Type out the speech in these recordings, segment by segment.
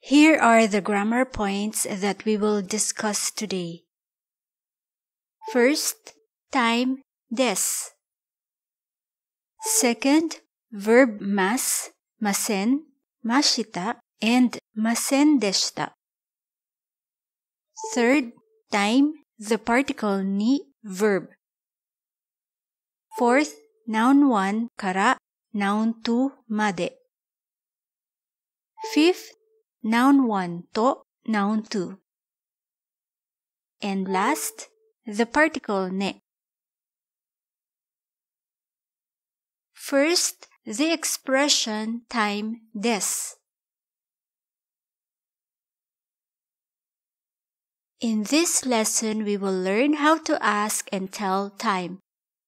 Here are the grammar points that we will discuss today. First, time, des. Second, verb mas, masen, mashita, and masen deshita. Third, time, the particle ni, verb. Fourth, noun 1 kara noun 2 made. Fifth, noun 1 to noun 2. And last, the particle ne. First, the expression time des. In this lesson, we will learn how to ask and tell time.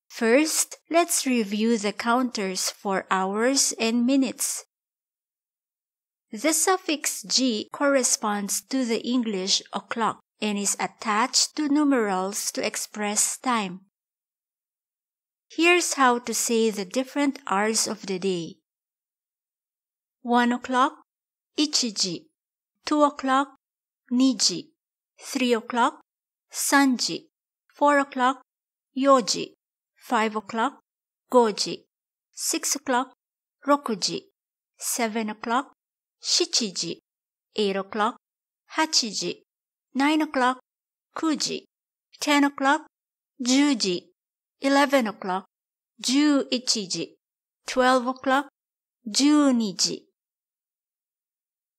First, let's review the counters for hours and minutes. The suffix g corresponds to the English o'clock and is attached to numerals to express time. Here's how to say the different hours of the day. 1 o'clock, ichiji. 2 o'clock, niji. 3 o'clock, sanji. 4 o'clock, yoji. 5 o'clock, goji. 6 o'clock, rokuji. 7 o'clock, shichiji. 8 o'clock, hachiji. 9 o'clock, kuji. 10 o'clock, juji. 11 o'clock, juichiji. 12 o'clock, juniji.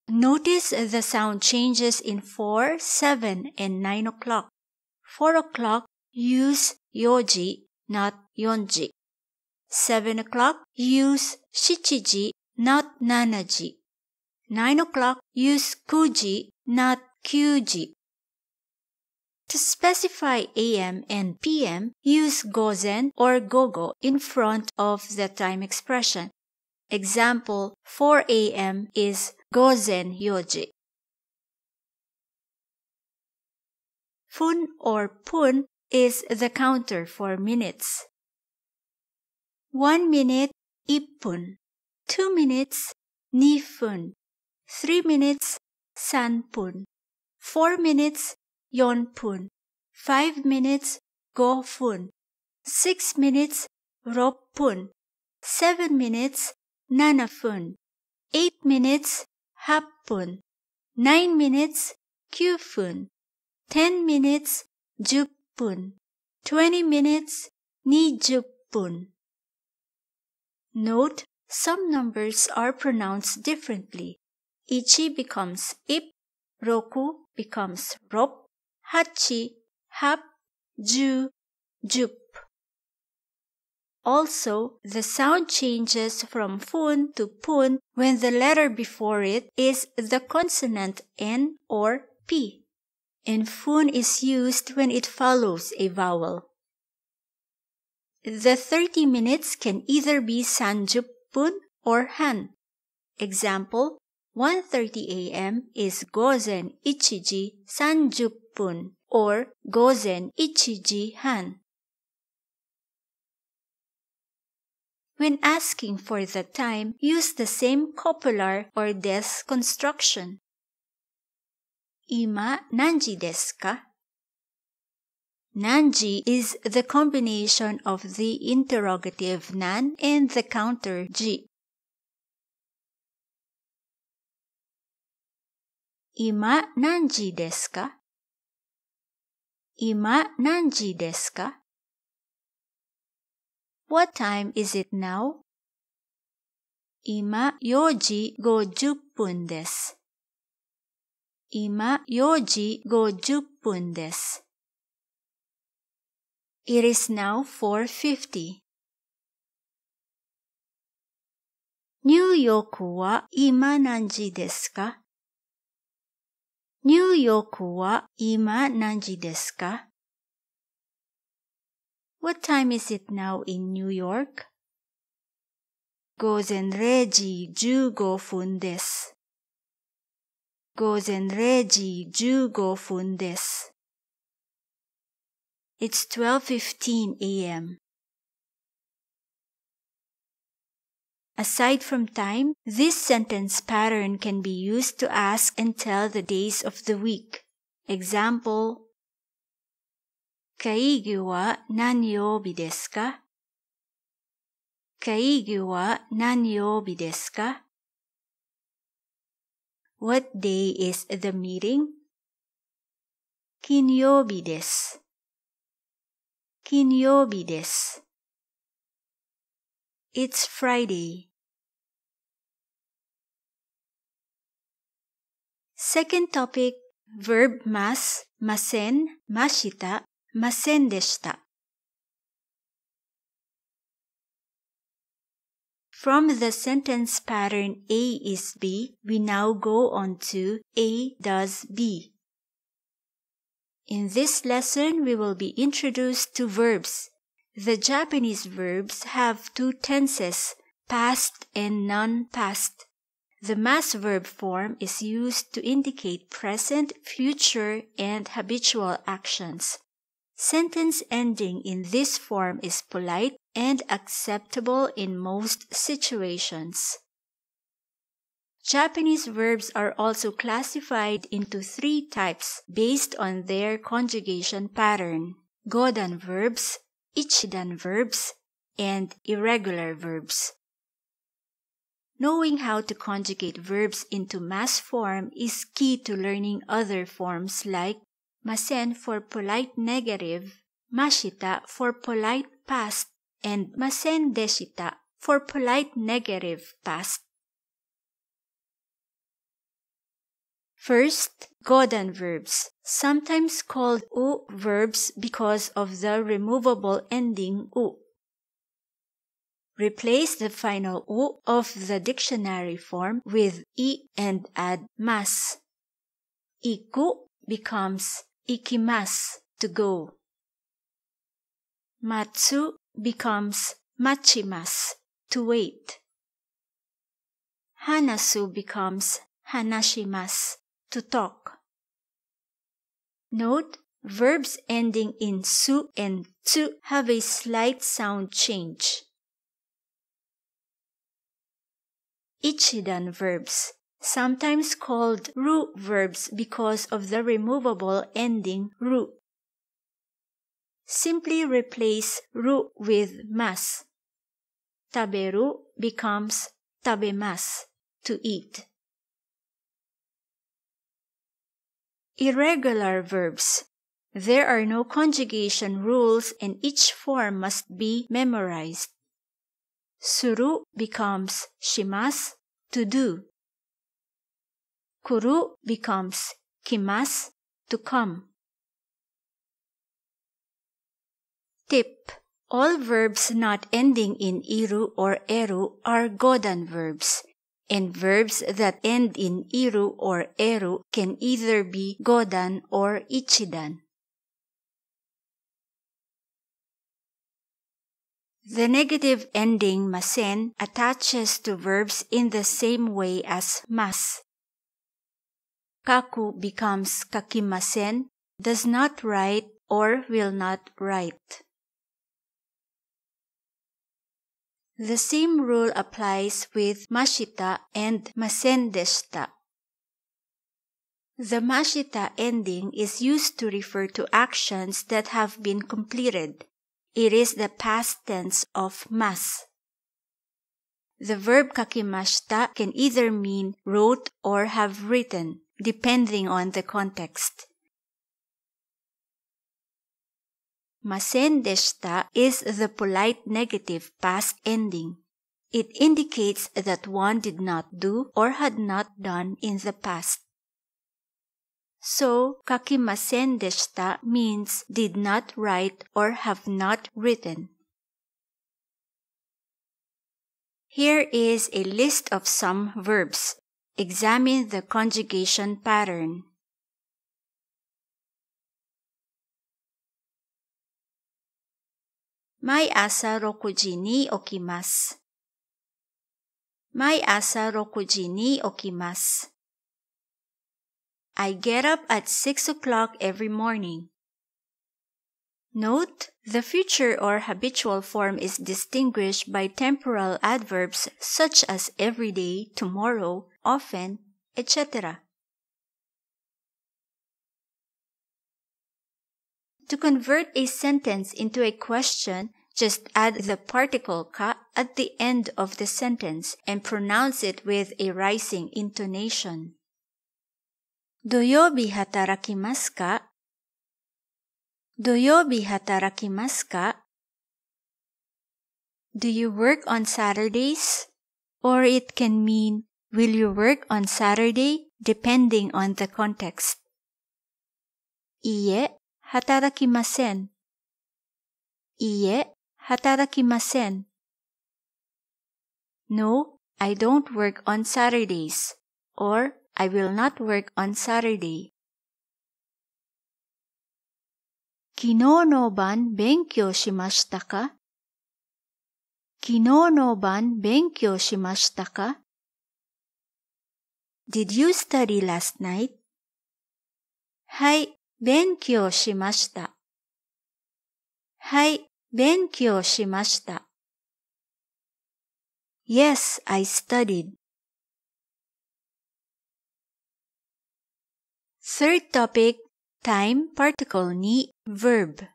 Notice the sound changes in 4, 7, and 9 o'clock. 4 o'clock, use yoji, not yonji. 7 o'clock, use shichiji, not nanaji. 9 o'clock, use kuji, not kyuji. To specify AM and PM, use gozen or gogo in front of the time expression. Example, 4 AM is gozen yoji. Fun or pun is the counter for minutes. 1 minute, ippun. 2 minutes, nifun. 3 minutes, sanpun. 4 minutes, yonpun. 5 minutes, gofun. 6 minutes, roppun. 7 minutes, nanafun. 8 minutes, happun. 9 minutes, kyufun. 10 minutes, juppun. 20 minutes, nijuppun. Note, some numbers are pronounced differently. Ichi becomes ip, roku becomes rop, hachi, hap, ju, jup. Also, the sound changes from fun to pun when the letter before it is the consonant N or P, and fun is used when it follows a vowel. The 30 minutes can either be sanjuppun or han. Example, 1:30 a.m. is gozen ichiji sanjuppun or gozen ichiji han. When asking for the time, use the same copular or des construction. Ima nanji desu ka? Nanji is the combination of the interrogative nan and the counter ji. Ima nanji desu ka? Ima nanji desu ka? What time is it now? Ima 4時50分です。今4時50分です。It is now 4:50. ニューヨークは今何時ですか？ニューヨークは今何時ですか？ What time is it now in New York? 午前0時15分です。午前0時15分です。It's 12:15 a.m. Aside from time, this sentence pattern can be used to ask and tell the days of the week. Example, 会議は何曜日ですか? 会議は何曜日ですか? What day is the meeting? 金曜日です。金曜日です。It's Friday. Second topic, verb mas, masen, mashita, masen deshita. From the sentence pattern A is B, we now go on to A does B. In this lesson, we will be introduced to verbs. The Japanese verbs have two tenses, past and non-past. The mas verb form is used to indicate present, future, and habitual actions. Sentence ending in this form is polite and acceptable in most situations. Japanese verbs are also classified into three types based on their conjugation pattern: godan verbs, ichidan verbs, and irregular verbs. Knowing how to conjugate verbs into mas form is key to learning other forms like masen for polite negative, mashita for polite past, and masen deshita for polite negative past. First, godan verbs, sometimes called u verbs because of the removable ending u. Replace the final u of the dictionary form with I and add mas. Iku becomes ikimasu, to go. Matsu becomes machimasu, to wait. Hanasu becomes hanashimasu, to talk. Note, verbs ending in su and tsu have a slight sound change. Ichidan verbs, sometimes called ru verbs because of the removable ending ru. Simply replace ru with mas. Taberu becomes tabemasu, to eat. Irregular verbs. There are no conjugation rules and each form must be memorized. Suru becomes shimasu, to do. Kuru becomes kimasu, to come. Tip: all verbs not ending in iru or eru are godan verbs, and verbs that end in iru or eru can either be godan or ichidan. The negative ending masen attaches to verbs in the same way as mas. Kaku becomes kakimasen, does not write or will not write. The same rule applies with mashita and masen deshita. The mashita ending is used to refer to actions that have been completed. It is the past tense of mas. The verb kakimashita can either mean wrote or have written, depending on the context. Masen deshita is the polite negative past ending. It indicates that one did not do or had not done in the past. So, kakimasen deshita means did not write or have not written. Here is a list of some verbs. Examine the conjugation pattern. Mai asa 6 時に起きます. Mai asa 6 時に起きます. I get up at 6 o'clock every morning. Note, the future or habitual form is distinguished by temporal adverbs such as everyday, tomorrow, often, etc. To convert a sentence into a question, just add the particle ka at the end of the sentence and pronounce it with a rising intonation. 土曜日働きますか? 土曜日働きますか? Do you work on Saturdays? Or it can mean, will you work on Saturday? Depending on the context. いいえ、働きません。いいえ、働きません。No, I don't work on Saturdays. Or, I will not work on Saturday. 昨日の晩勉強しましたか? 昨日の晩勉強しましたか? Did you study last night? はい、勉強しました。はい、勉強しました。Yes, I studied. Third topic, time particle ni verb.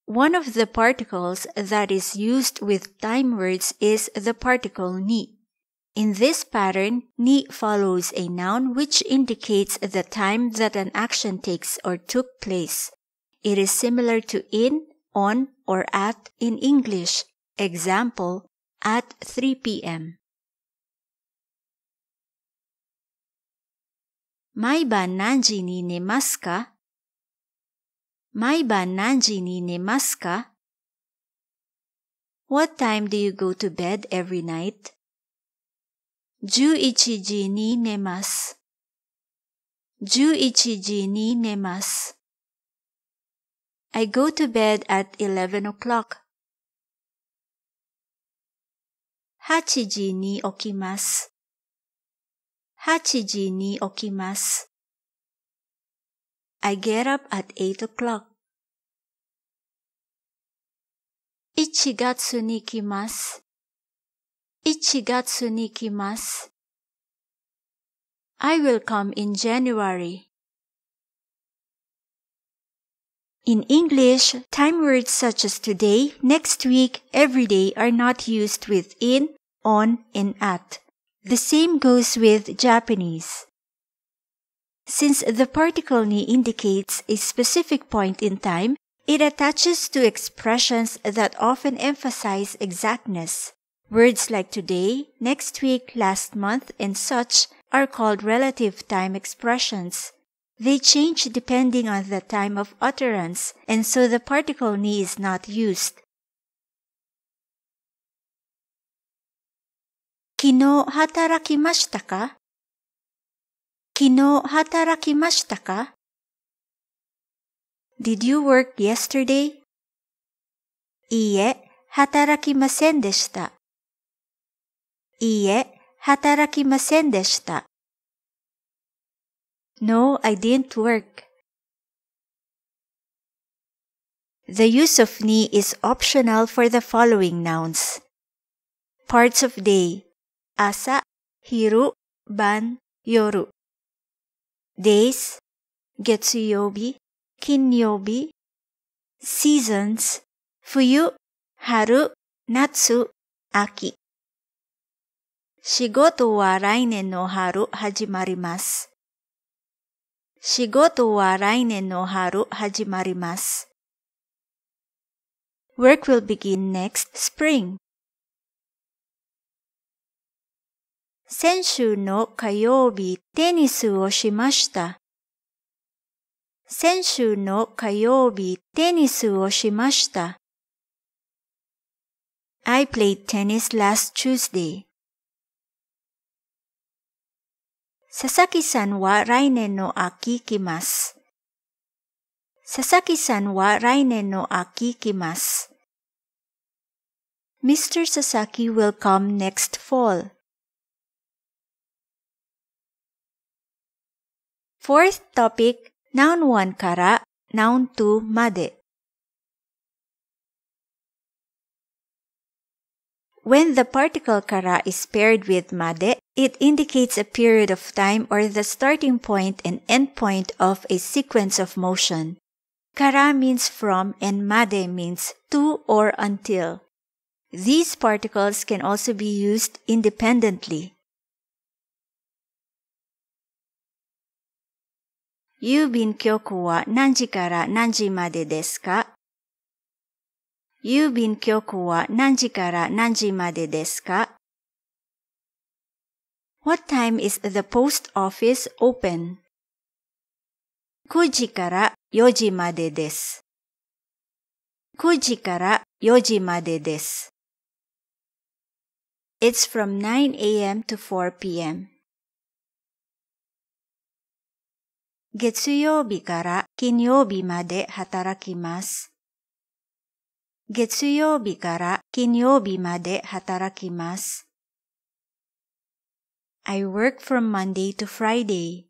One of the particles that is used with time words is the particle ni. In this pattern, ni follows a noun which indicates the time that an action takes or took place. It is similar to in, on, or at in English. Example, at 3 p.m. 毎晩何時に寝ますか? 毎晩何時に寝ますか? What time do you go to bed every night? 11時に寝ます。11時に寝ます。I go to bed at 11 o'clock. 8時に起きます。8時に起きます。I get up at 8 o'clock. 1月に来ます。1月に来ます。I will come in January. In English, time words such as today, next week, every day are not used with in, on, and at. The same goes with Japanese. Since the particle ni indicates a specific point in time, it attaches to expressions that often emphasize exactness. Words like today, next week, last month, and such are called relative time expressions. They change depending on the time of utterance, and so the particle ni is not used. 昨日働きましたか? 昨日働きましたか? Did you work yesterday? いいえ、働きませんでした。いいえ、働きませんでした。No, I didn't work. The use of ni is optional for the following nouns. Parts of day. Asa, hiru, ban, yoru. Days. Getsuyobi, kinyobi. Seasons. Fuyu, haru, natsu, aki. 仕事は来年の春始まります。仕事は来年の春始まります。Work will begin next spring. 先週の火曜日、テニスをしました。先週の火曜日、テニスをしました。I played tennis last Tuesday. 佐々木さんは来年の秋来ます。佐々木さんは来年の秋来ます。Mr. Sasaki will come next fall. Fourth topic, Noun 1 から Noun 2まで。When the particle から is paired with まで, it indicates a period of time or the starting point and end point of a sequence of motion. から means from and まで means to or until. These particles can also be used independently. 郵便局は何時から何時までですか？郵便局は何時から何時までですか？ What time is the post office open? 9時から4時までです。9時から4時までです。It's from 9 a.m. to 4 p.m. 月曜日から金曜日まで働きます。月曜日から金曜日まで働きます。I work from Monday to Friday.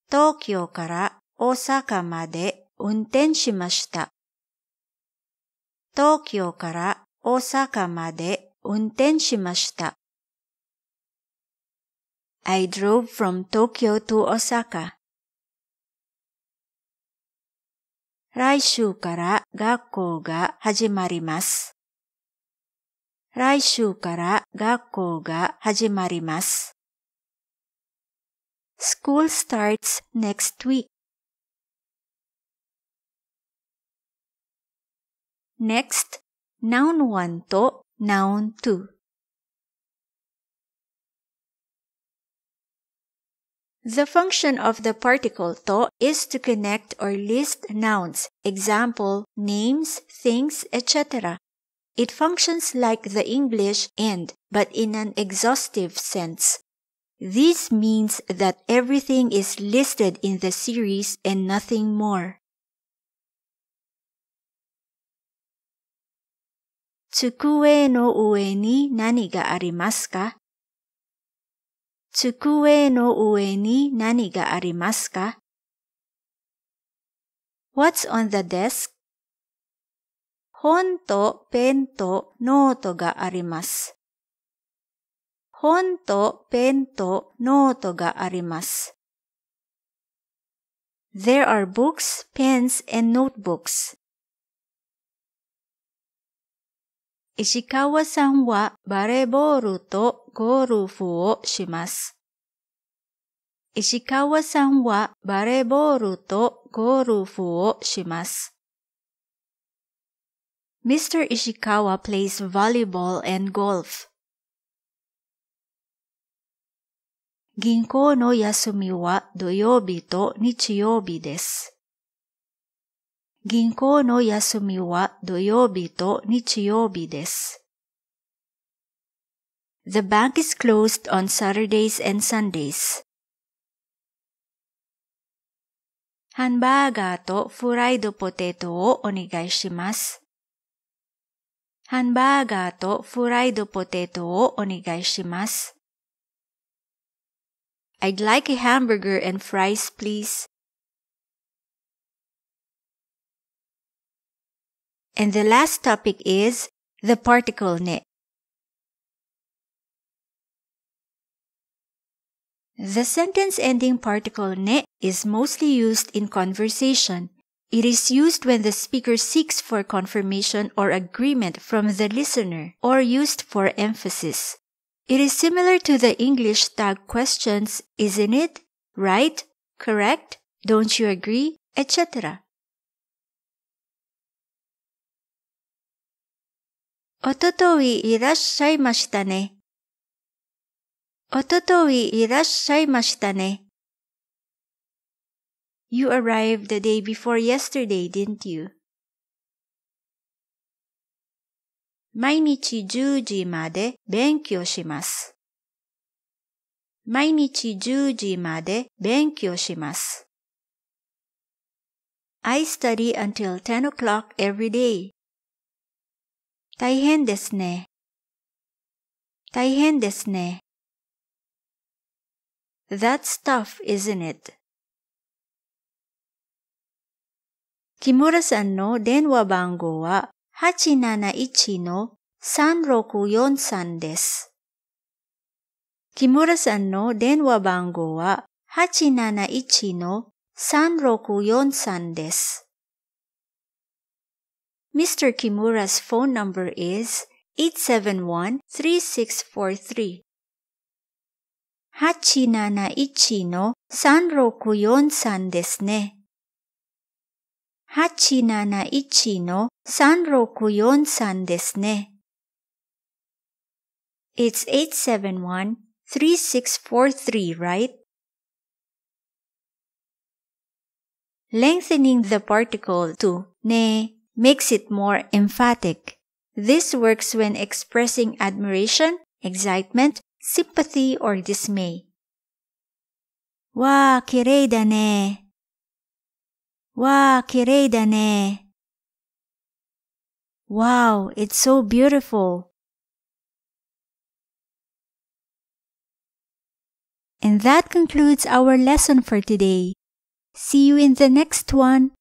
東京から大阪まで運転しました。東京から大阪まで運転しました。I drove from Tokyo to Osaka. 来週から学校が始まります。来週から学校が始まります。School starts next week. Next, Noun 1 と Noun 2. The function of the particle と is to connect or list nouns, example, names, things, etc. It functions like the English and, but in an exhaustive sense. This means that everything is listed in the series and nothing more. 机の上に何がありますか？机の上に何がありますか？ What's on the desk? 本とペンとノートがあります。本とペンとノートがあります。There are books, pens, and notebooks. 石川さんはバレーボールとゴルフをします。石川さんはバレーボールとゴルフをします。Mr. Ishikawa plays volleyball and golf. 銀行の休みは土曜日と日曜日です。銀行の休みは土曜日と日曜日です。The bank is closed on Saturdays and Sundays. ハンバーガーとフライドポテトをお願いします。ハンバーガーとフライドポテトをお願いします。I'd like a hamburger and fries, please. And the last topic is the particle ね。The sentence ending particle ね is mostly used in conversation. It is used when the speaker seeks for confirmation or agreement from the listener, or used for emphasis. It is similar to the English tag questions, isn't it? Right? Correct? Don't you agree? Etc. おとといいらっしゃいましたね。おとといいらっしゃいましたね。You arrived the day before yesterday, didn't you? 毎日10時まで勉強します。毎日10時まで勉強します。I study until 10 o'clock every day. 大変ですね。大変ですね。That's tough, isn't it? 木村さんの電話番号は871-3643です。木村さんの電話番号は871-3643です。Mr. Kimura's phone number is 871-3643. 871-3643ですね。871-3643ですね。It's 871-3643, right? Lengthening the particle to ne makes it more emphatic. This works when expressing admiration, excitement, sympathy, or dismay. わー、綺麗だね。わー、綺麗だね。Wow, it's so beautiful. And that concludes our lesson for today. See you in the next one.